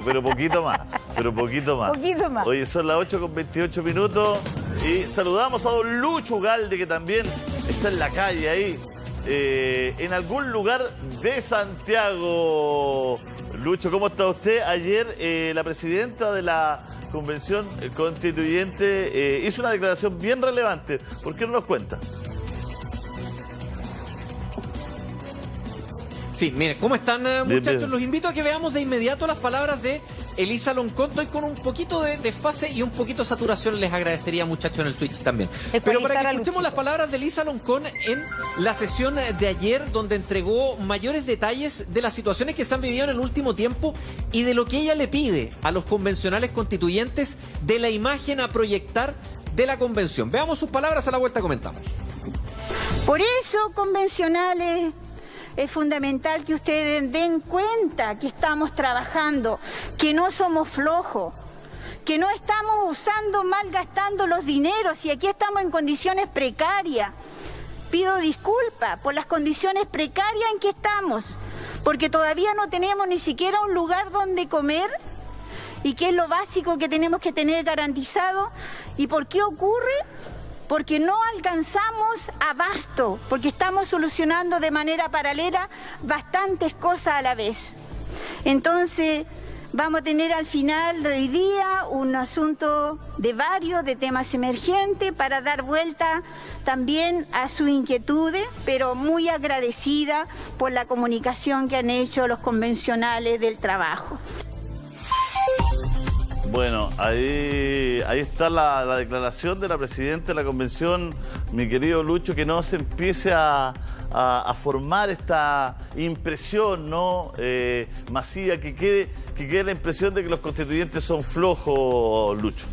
Pero poquito más, pero poquito más. Poquito más. Oye, son las 8:28 y saludamos a don Lucho Ugalde, que también está en la calle ahí, en algún lugar de Santiago. Lucho, ¿cómo está usted? Ayer la presidenta de la Convención Constituyente hizo una declaración bien relevante. ¿Por qué no nos cuenta? Sí, miren, ¿cómo están, muchachos? Bien. Los invito a que veamos de inmediato las palabras de Elisa Loncón. Estoy con un poquito de desfase y un poquito de saturación. Les agradecería, muchachos, en el Switch también. Pero para que escuchemos las palabras de Elisa Loncón en la sesión de ayer, donde entregó mayores detalles de las situaciones que se han vivido en el último tiempo y de lo que ella le pide a los convencionales constituyentes de la imagen a proyectar de la convención. Veamos sus palabras, a la vuelta comentamos. Por eso, convencionales, es fundamental que ustedes den cuenta que estamos trabajando, que no somos flojos, que no estamos usando, malgastando los dineros y aquí estamos en condiciones precarias. Pido disculpas por las condiciones precarias en que estamos, porque todavía no tenemos ni siquiera un lugar donde comer y que es lo básico que tenemos que tener garantizado. ¿Y por qué ocurre? Porque no alcanzamos abasto, porque estamos solucionando de manera paralela bastantes cosas a la vez. Entonces, vamos a tener al final de hoy día un asunto de temas emergentes para dar vuelta también a sus inquietudes, pero muy agradecida por la comunicación que han hecho los convencionales del trabajo. Bueno, ahí está la declaración de la presidenta de la convención, mi querido Lucho, que no se empiece a formar esta impresión, ¿no? Masiva, que quede la impresión de que los constituyentes son flojos, Lucho.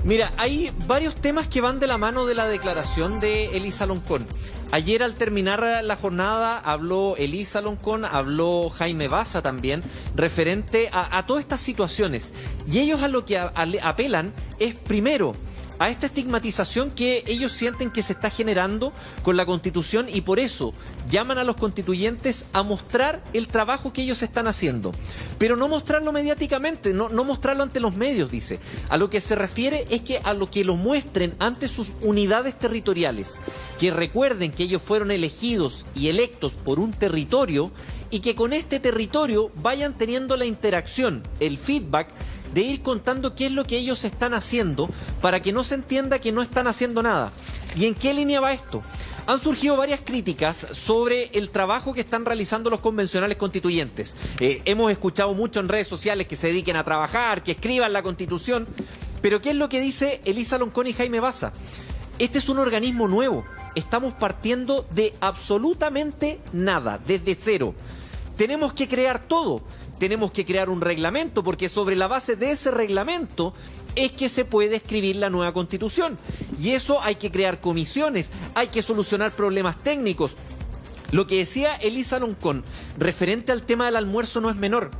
Mira, hay varios temas que van de la mano de la declaración de Elisa Loncón. Ayer, al terminar la jornada, habló Elisa Loncón, habló Jaime Baza también, referente a todas estas situaciones. Y ellos a lo que apelan es, primero, a esta estigmatización que ellos sienten que se está generando con la Constitución, y por eso llaman a los constituyentes a mostrar el trabajo que ellos están haciendo. Pero no mostrarlo mediáticamente, no mostrarlo ante los medios, dice. A lo que se refiere es que a lo que lo muestren ante sus unidades territoriales, que recuerden que ellos fueron elegidos y electos por un territorio y que con este territorio vayan teniendo la interacción, el feedback, de ir contando qué es lo que ellos están haciendo para que no se entienda que no están haciendo nada. ¿Y en qué línea va esto? Han surgido varias críticas sobre el trabajo que están realizando los convencionales constituyentes. Hemos escuchado mucho en redes sociales que se dediquen a trabajar, que escriban la Constitución, pero ¿qué es lo que dice Elisa Loncón y Jaime Baza? Este es un organismo nuevo, estamos partiendo de absolutamente nada, desde cero. Tenemos que crear todo. Tenemos que crear un reglamento, porque sobre la base de ese reglamento es que se puede escribir la nueva Constitución. Y eso hay que crear comisiones, hay que solucionar problemas técnicos. Lo que decía Elisa Loncón, referente al tema del almuerzo, no es menor.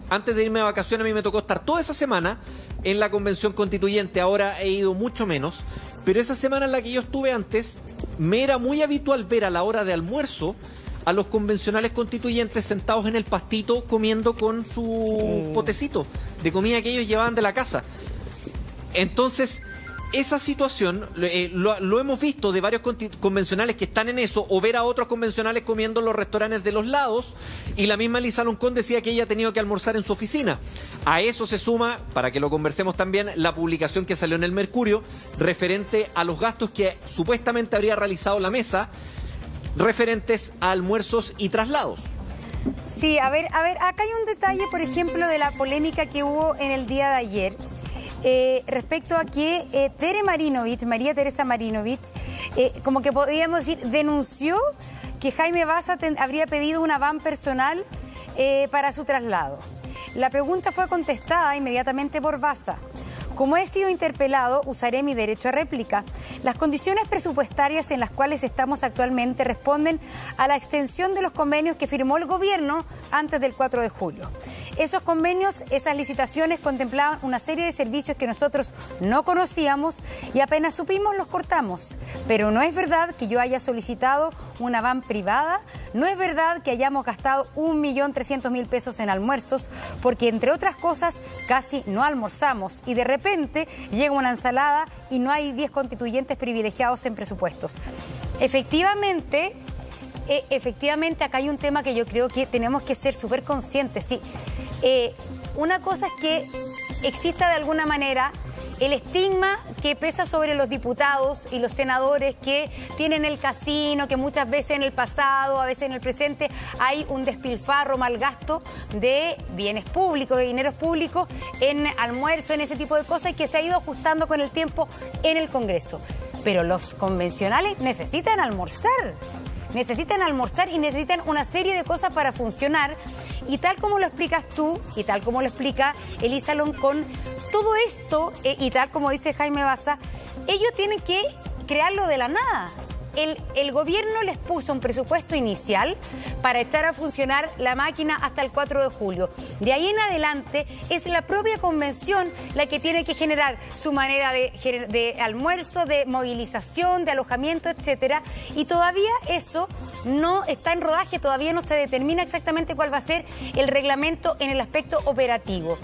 Antes de irme de vacaciones, a mí me tocó estar toda esa semana en la Convención Constituyente. Ahora he ido mucho menos. Pero esa semana en la que yo estuve antes, me era muy habitual ver a la hora de almuerzo a los convencionales constituyentes sentados en el pastito comiendo con su potecito de comida que ellos llevaban de la casa. Entonces, esa situación lo hemos visto de varios convencionales que están en eso, o ver a otros convencionales comiendo en los restaurantes de los lados, y la misma Elisa Loncón decía que ella ha tenido que almorzar en su oficina. A eso se suma, para que lo conversemos también, la publicación que salió en el Mercurio referente a los gastos que supuestamente habría realizado la mesa referentes a almuerzos y traslados. Sí, a ver, acá hay un detalle, por ejemplo, de la polémica que hubo en el día de ayer, respecto a que María Teresa Marinovich, como que podríamos decir, denunció que Jaime Baza habría pedido una van personal para su traslado. La pregunta fue contestada inmediatamente por Baza. Como he sido interpelado, usaré mi derecho a réplica. Las condiciones presupuestarias en las cuales estamos actualmente responden a la extensión de los convenios que firmó el gobierno antes del 4 de julio. esos convenios, esas licitaciones contemplaban una serie de servicios que nosotros no conocíamos y apenas supimos los cortamos. Pero no es verdad que yo haya solicitado una van privada, no es verdad que hayamos gastado 1.300.000 pesos en almuerzos, porque entre otras cosas casi no almorzamos y de repente llega una ensalada y no hay 10 constituyentes privilegiados en presupuestos. Efectivamente, acá hay un tema que yo creo que tenemos que ser súper conscientes. Sí. Una cosa es que exista de alguna manera el estigma que pesa sobre los diputados y los senadores que tienen el casino, que muchas veces en el pasado, a veces en el presente, hay un despilfarro, mal gasto de bienes públicos, de dineros públicos en almuerzo, en ese tipo de cosas, y que se ha ido ajustando con el tiempo en el Congreso. Pero los convencionales necesitan almorzar y necesitan una serie de cosas para funcionar. Y tal como lo explicas tú, y tal como lo explica Elisa Loncón, todo esto, y tal como dice Jaime Baza, ellos tienen que crearlo de la nada. El gobierno les puso un presupuesto inicial para echar a funcionar la máquina hasta el 4 de julio. De ahí en adelante es la propia convención la que tiene que generar su manera de almuerzo, de movilización, de alojamiento, etcétera. Y todavía eso no está en rodaje, todavía no se determina exactamente cuál va a ser el reglamento en el aspecto operativo.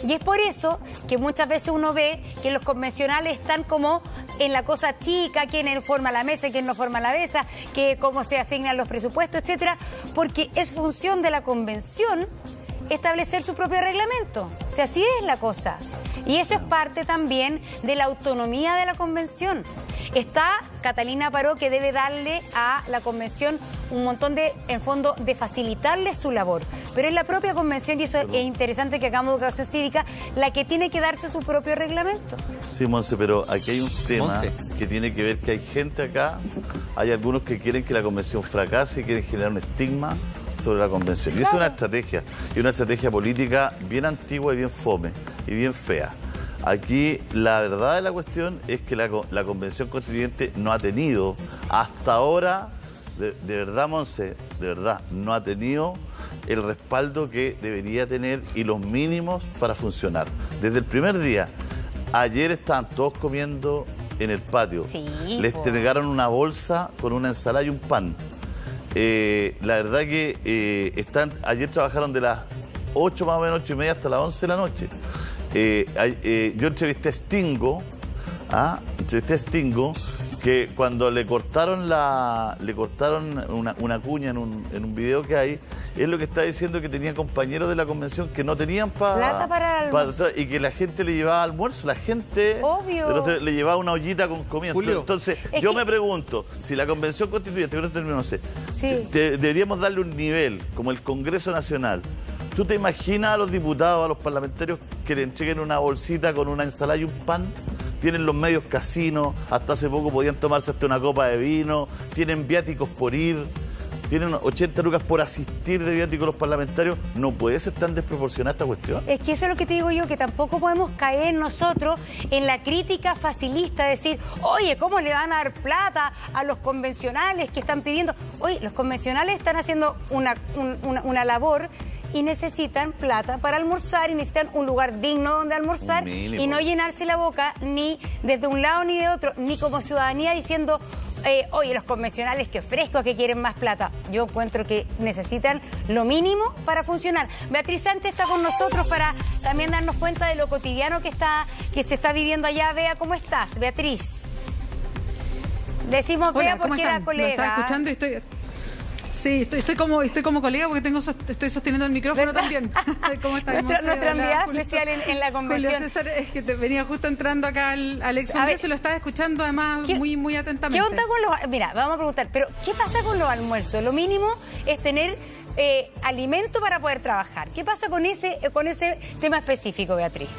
Y es por eso que muchas veces uno ve que los convencionales están como en la cosa chica, quién forma la mesa, quién no forma la mesa, que cómo se asignan los presupuestos, etcétera, porque es función de la convención establecer su propio reglamento. O sea, así es la cosa. Y eso es parte también de la autonomía de la convención. Está Catalina Paró, que debe darle a la convención un montón de, en fondo, de facilitarle su labor. Pero es la propia convención, y eso es interesante que hagamos educación cívica, la que tiene que darse su propio reglamento. Sí, Monse, pero aquí hay un tema que tiene que ver que hay gente acá, hay algunos que quieren que la convención fracase y quieren generar un estigma sobre la convención. Y es una estrategia política bien antigua y bien fome y bien fea. Aquí la verdad de la cuestión es que la convención constituyente no ha tenido hasta ahora, de verdad, Monse, de verdad, no ha tenido el respaldo que debería tener y los mínimos para funcionar. Desde el primer día, ayer estaban todos comiendo en el patio. Sí, les entregaron una bolsa con una ensalada y un pan. La verdad que ayer trabajaron de las 8 más o menos, 8:30 hasta las 11 de la noche. Yo entrevisté a Stingo, que cuando le cortaron una cuña en un video que hay, es lo que está diciendo, que tenía compañeros de la convención que no tenían plata para almuerzo, y que la gente le llevaba almuerzo, la gente le llevaba una ollita con comida. Entonces, yo me pregunto, si la convención constituyente, que no termino, no sé, deberíamos darle un nivel como el Congreso Nacional. ¿Tú te imaginas a los diputados, a los parlamentarios que le entreguen una bolsita con una ensalada y un pan? Tienen los medios casinos, hasta hace poco podían tomarse hasta una copa de vino, tienen viáticos por ir, tienen 80 lucas por asistir de viáticos los parlamentarios. No puede ser tan desproporcionada esta cuestión. Es que eso es lo que te digo yo, que tampoco podemos caer nosotros en la crítica facilista, de decir, oye, ¿cómo le van a dar plata a los convencionales que están pidiendo? Oye, los convencionales están haciendo una labor y necesitan plata para almorzar y necesitan un lugar digno donde almorzar y no llenarse la boca ni desde un lado ni de otro, ni como ciudadanía diciendo, oye, los convencionales, qué frescos, que quieren más plata. Yo encuentro que necesitan lo mínimo para funcionar. Beatriz Sánchez está con nosotros para también darnos cuenta de lo cotidiano que se está viviendo allá. Bea, ¿cómo estás, Beatriz? Decimos Bea porque era colega. Lo estaba escuchando y estoy... Sí, estoy como colega porque estoy sosteniendo el micrófono también. ¿Cómo estás? Nuestra enviada especial en la convención. Julio César, es que te venía justo entrando acá al ex Congreso y lo estaba escuchando además muy atentamente. ¿Qué onda con los...? Mira, vamos a preguntar, pero ¿qué pasa con los almuerzos? Lo mínimo es tener alimento para poder trabajar. ¿Qué pasa con ese tema específico, Beatriz?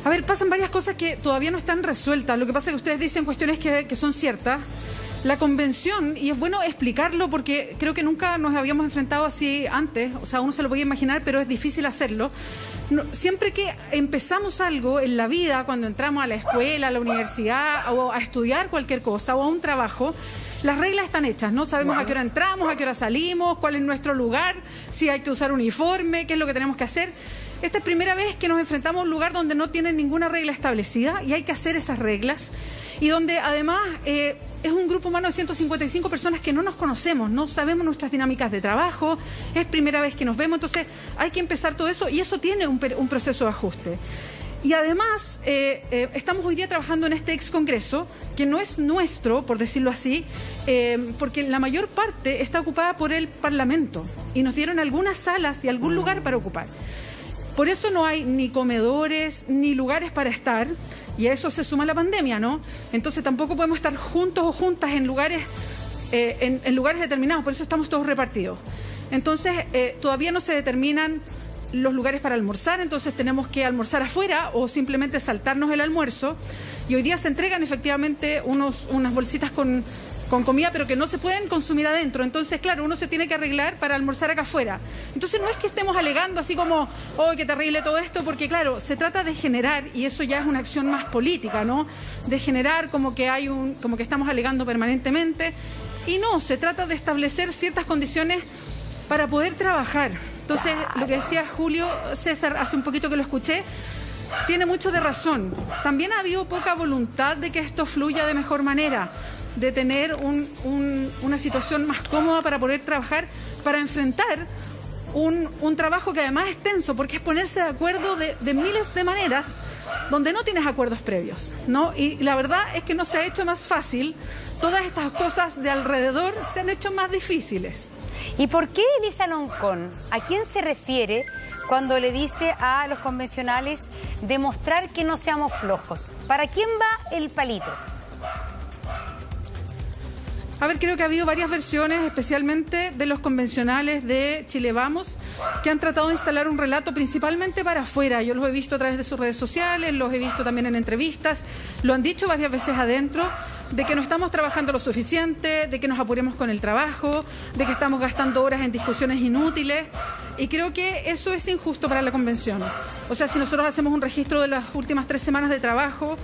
A ver, pasan varias cosas que todavía no están resueltas. Lo que pasa es que ustedes dicen cuestiones que son ciertas. La convención, y es bueno explicarlo porque creo que nunca nos habíamos enfrentado así antes, o sea, uno se lo podía imaginar, pero es difícil hacerlo. Siempre que empezamos algo en la vida, cuando entramos a la escuela, a la universidad, o a estudiar cualquier cosa, o a un trabajo, las reglas están hechas, ¿no? Sabemos a qué hora entramos, a qué hora salimos, cuál es nuestro lugar, si hay que usar uniforme, qué es lo que tenemos que hacer. Esta es primera vez que nos enfrentamos a un lugar donde no tienen ninguna regla establecida y hay que hacer esas reglas. Y donde además es un grupo humano de 155 personas que no nos conocemos, no sabemos nuestras dinámicas de trabajo, es primera vez que nos vemos, entonces hay que empezar todo eso y eso tiene un proceso de ajuste. Y además estamos hoy día trabajando en este ex congreso, que no es nuestro, por decirlo así, porque la mayor parte está ocupada por el Parlamento y nos dieron algunas salas y algún lugar para ocupar. Por eso no hay ni comedores, ni lugares para estar, y a eso se suma la pandemia, ¿no? Entonces tampoco podemos estar juntos o juntas en lugares, en lugares determinados, por eso estamos todos repartidos. Entonces todavía no se determinan los lugares para almorzar, entonces tenemos que almorzar afuera o simplemente saltarnos el almuerzo, y hoy día se entregan efectivamente unas bolsitas con comida, pero que no se pueden consumir adentro. Entonces, claro, uno se tiene que arreglar para almorzar acá afuera. Entonces, no es que estemos alegando así como, oh, qué terrible todo esto, porque, claro, se trata de generar, y eso ya es una acción más política, ¿no? De generar como que estamos alegando permanentemente. Y no, se trata de establecer ciertas condiciones para poder trabajar. Entonces, lo que decía Julio César, hace un poquito que lo escuché, tiene mucho de razón. También ha habido poca voluntad de que esto fluya de mejor manera, de tener una situación más cómoda para poder trabajar, para enfrentar un trabajo que además es tenso, porque es ponerse de acuerdo de miles de maneras donde no tienes acuerdos previos, ¿no? Y la verdad es que no se ha hecho más fácil, todas estas cosas de alrededor se han hecho más difíciles. ¿Y por qué Elisa Loncón? ¿A quién se refiere cuando le dice a los convencionales demostrar que no seamos flojos? ¿Para quién va el palito? A ver, creo que ha habido varias versiones, especialmente de los convencionales de Chile Vamos, que han tratado de instalar un relato principalmente para afuera. Yo los he visto a través de sus redes sociales, los he visto también en entrevistas, lo han dicho varias veces adentro, de que no estamos trabajando lo suficiente, de que nos apuremos con el trabajo, de que estamos gastando horas en discusiones inútiles, y creo que eso es injusto para la convención. O sea, si nosotros hacemos un registro de las últimas 3 semanas de trabajo,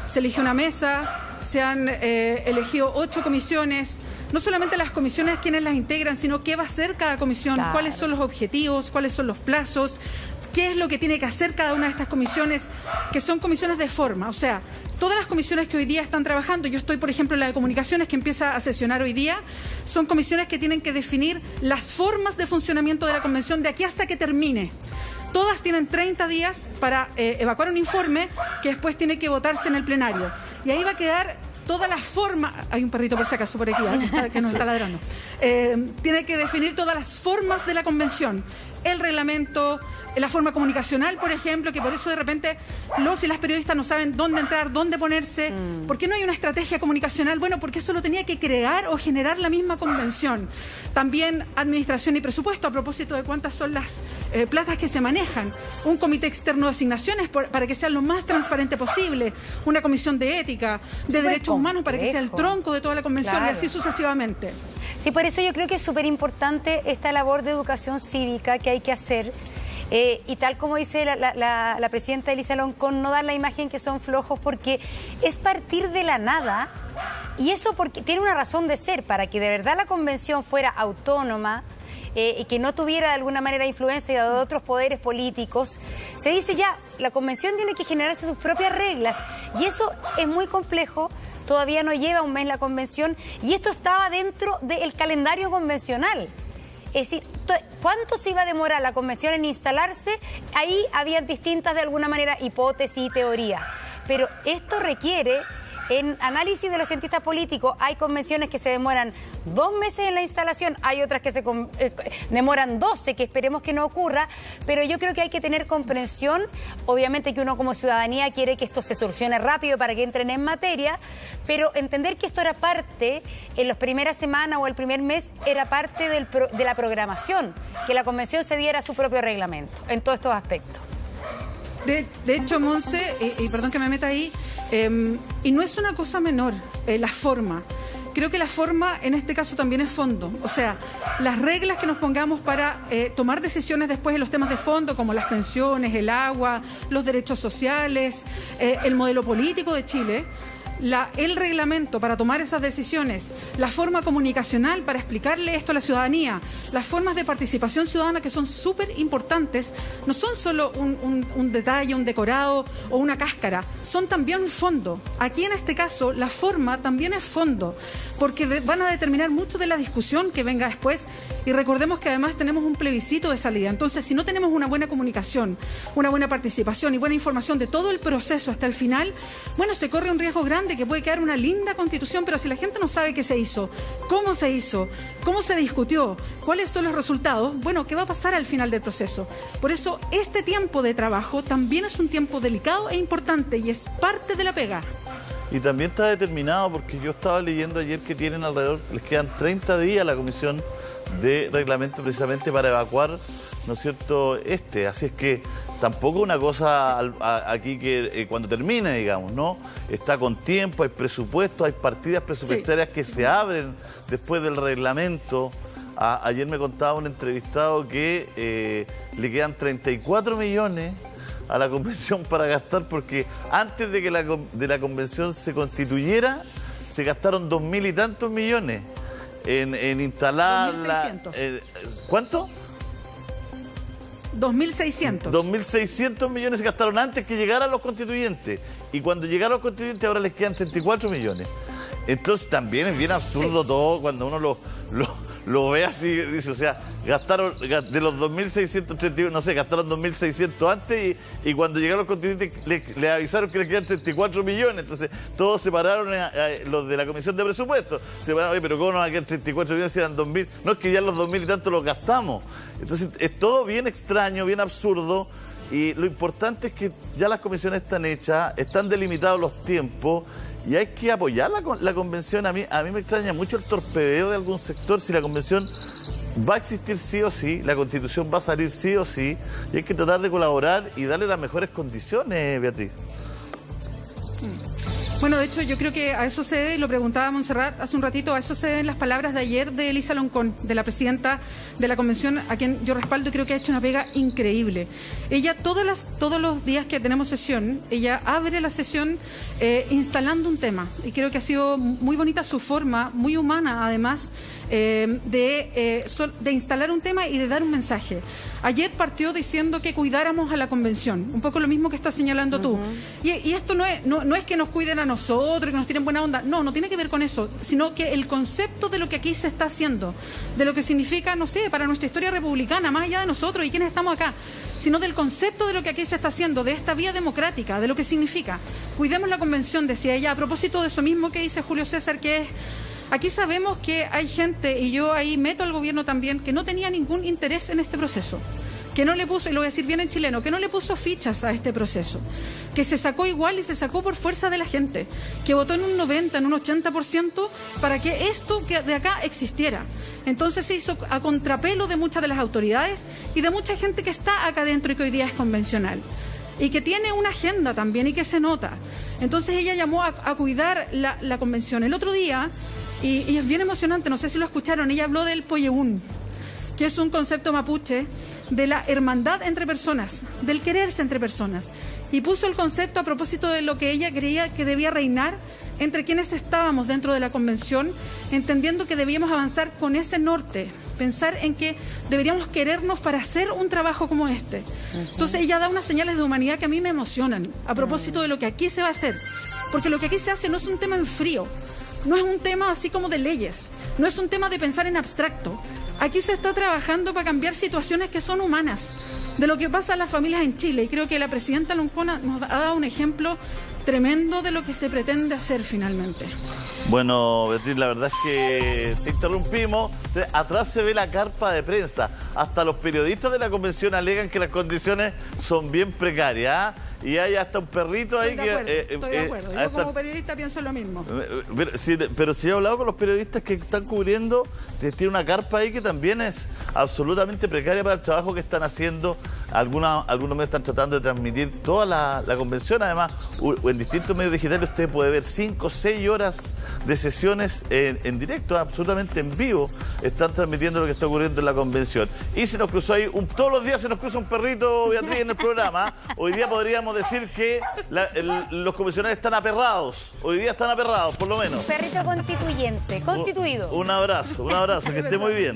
se eligió una mesa, se han elegido 8 comisiones, no solamente las comisiones quienes las integran, sino qué va a hacer cada comisión, claro, cuáles son los objetivos, cuáles son los plazos, qué es lo que tiene que hacer cada una de estas comisiones, que son comisiones de forma. O sea, todas las comisiones que hoy día están trabajando, yo estoy, por ejemplo, en la de comunicaciones, que empieza a sesionar hoy día, son comisiones que tienen que definir las formas de funcionamiento de la convención de aquí hasta que termine. Todas tienen 30 días para evacuar un informe que después tiene que votarse en el plenario. Y ahí va a quedar toda la forma... Hay un perrito por si acaso por aquí, que nos está ladrando. Tiene que definir todas las formas de la convención. El reglamento, la forma comunicacional, por ejemplo, que por eso de repente los y las periodistas no saben dónde entrar, dónde ponerse. ¿Por qué no hay una estrategia comunicacional? Bueno, porque eso lo tenía que crear o generar la misma convención. También administración y presupuesto, a propósito de cuántas son las platas que se manejan. Un comité externo de asignaciones para que sea lo más transparente posible. Una comisión de ética, de derechos humanos, para que sea el tronco de toda la convención, claro, y así sucesivamente. Sí, por eso yo creo que es súper importante esta labor de educación cívica que hay que hacer. Y tal como dice la presidenta Elisa Loncón, no dar la imagen que son flojos, porque es partir de la nada, y eso porque tiene una razón de ser, para que de verdad la convención fuera autónoma y que no tuviera de alguna manera influencia de otros poderes políticos. Se dice ya, la convención tiene que generarse sus propias reglas, y eso es muy complejo. Todavía no lleva un mes la convención, y esto estaba dentro del calendario convencional. Es decir, ¿cuánto se iba a demorar la convención en instalarse? Ahí había distintas, de alguna manera, hipótesis y teorías. Pero esto requiere, en análisis de los cientistas políticos, hay convenciones que se demoran 2 meses en la instalación, hay otras que se demoran 12, que esperemos que no ocurra, pero yo creo que hay que tener comprensión. Obviamente que uno como ciudadanía quiere que esto se solucione rápido para que entren en materia, pero entender que esto era parte, en las primeras semanas o el primer mes, era parte de la programación, que la convención se diera su propio reglamento en todos estos aspectos. De hecho, Monse, y perdón que me meta ahí, y no es una cosa menor, la forma. Creo que la forma en este caso también es fondo. O sea, las reglas que nos pongamos para tomar decisiones después en los temas de fondo, como las pensiones, el agua, los derechos sociales, el modelo político de Chile, el reglamento para tomar esas decisiones, la forma comunicacional para explicarle esto a la ciudadanía, las formas de participación ciudadana que son súper importantes, no son solo un detalle, un decorado o una cáscara, son también fondo. Aquí en este caso la forma también es fondo, porque van a determinar mucho de la discusión que venga después, y recordemos que además tenemos un plebiscito de salida. Entonces, si no tenemos una buena comunicación, una buena participación y buena información de todo el proceso hasta el final, bueno, se corre un riesgo grande que puede quedar una linda constitución, pero si la gente no sabe qué se hizo, cómo se discutió, cuáles son los resultados, bueno, ¿qué va a pasar al final del proceso? Por eso, este tiempo de trabajo también es un tiempo delicado e importante y es parte de la pega. Y también está determinado, porque yo estaba leyendo ayer que tienen alrededor, les quedan 30 días a la Comisión de Reglamento precisamente para evacuar, ¿no es cierto?, Así es que tampoco una cosa aquí que cuando termine, digamos, ¿no? Está con tiempo, hay presupuesto, hay partidas presupuestarias que se abren después del reglamento. Ayer me contaba un entrevistado que le quedan 34 millones a la convención para gastar, porque antes de que la convención se constituyera, se gastaron 2.000 y tantos millones en instalarla. 2.600. ¿Cuánto? 2.600. 2.600 millones se gastaron antes que llegaran los constituyentes. Y cuando llegaron los constituyentes ahora les quedan 34 millones. Entonces también es bien absurdo todo cuando uno lo ve así, dice, o sea, gastaron de los 2.631, no sé, gastaron 2.600 antes y cuando llegaron los constituyentes le avisaron que les quedan 34 millones. Entonces todos se pararon, los de la Comisión de Presupuestos, se pararon, oye, pero ¿cómo nos van a quedar 34 millones si eran 2.000? No, es que ya los 2.000 y tanto los gastamos. Entonces es todo bien extraño, bien absurdo. Y lo importante es que ya las comisiones están hechas, están delimitados los tiempos y hay que apoyar la convención. A mí me extraña mucho el torpedeo de algún sector. Si la convención va a existir sí o sí, la Constitución va a salir sí o sí, y hay que tratar de colaborar y darle las mejores condiciones, Beatriz. Bueno, de hecho, yo creo que a eso se debe, lo preguntaba Montserrat hace un ratito, a eso se deben las palabras de ayer de Elisa Loncón, de la presidenta de la Convención, a quien yo respaldo y creo que ha hecho una pega increíble. Ella, todos los días que tenemos sesión, ella abre la sesión instalando un tema, y creo que ha sido muy bonita su forma, muy humana además, de instalar un tema y de dar un mensaje. Ayer partió diciendo que cuidáramos a la convención, un poco lo mismo que estás señalando tú. Y esto no es que nos cuiden a nosotros, que nos tiren buena onda, no tiene que ver con eso, sino que el concepto de lo que aquí se está haciendo, de lo que significa, no sé, para nuestra historia republicana, más allá de nosotros y quienes estamos acá, sino del concepto de lo que aquí se está haciendo, de esta vía democrática, de lo que significa. Cuidemos la convención, decía ella, a propósito de eso mismo que dice Julio César, que es... Aquí sabemos que hay gente, y yo ahí meto al gobierno también, que no tenía ningún interés en este proceso, que no le puso, y lo voy a decir bien en chileno, que no le puso fichas a este proceso, que se sacó igual y se sacó por fuerza de la gente, que votó en un 90, en un 80% para que esto que de acá existiera. Entonces se hizo a contrapelo de muchas de las autoridades y de mucha gente que está acá dentro y que hoy día es convencional. Y que tiene una agenda también y que se nota. Entonces ella llamó a cuidar la convención. El otro día... Y es bien emocionante, no sé si lo escucharon, ella habló del Poyeún, que es un concepto mapuche de la hermandad entre personas, del quererse entre personas. Y puso el concepto a propósito de lo que ella creía que debía reinar entre quienes estábamos dentro de la convención, entendiendo que debíamos avanzar con ese norte, pensar en que deberíamos querernos para hacer un trabajo como este. Entonces ella da unas señales de humanidad que a mí me emocionan, a propósito de lo que aquí se va a hacer. Porque lo que aquí se hace no es un tema en frío, no es un tema así como de leyes, no es un tema de pensar en abstracto. Aquí se está trabajando para cambiar situaciones que son humanas, de lo que pasa a las familias en Chile. Y creo que la presidenta Loncón nos ha dado un ejemplo tremendo de lo que se pretende hacer finalmente. Bueno, Beatriz, la verdad es que te interrumpimos. Atrás se ve la carpa de prensa. Hasta los periodistas de la convención alegan que las condiciones son bien precarias, ¿eh? Y hay hasta un perrito ahí estoy de acuerdo. Yo como periodista pienso lo mismo. Pero si he hablado con los periodistas que están cubriendo tiene una carpa ahí que también es absolutamente precaria para el trabajo que están haciendo. Algunos medios están tratando de transmitir toda la convención. Además, en distintos medios digitales usted puede ver 5 o 6 horas de sesiones en directo, absolutamente en vivo. Están transmitiendo lo que está ocurriendo en la convención. Y se nos cruzó ahí, todos los días se nos cruza un perrito, Beatriz, en el programa. Hoy día podríamos decir que los convencionales están aperrados. Hoy día están aperrados, por lo menos. Perrito constituyente, constituido. Un abrazo, que esté muy bien.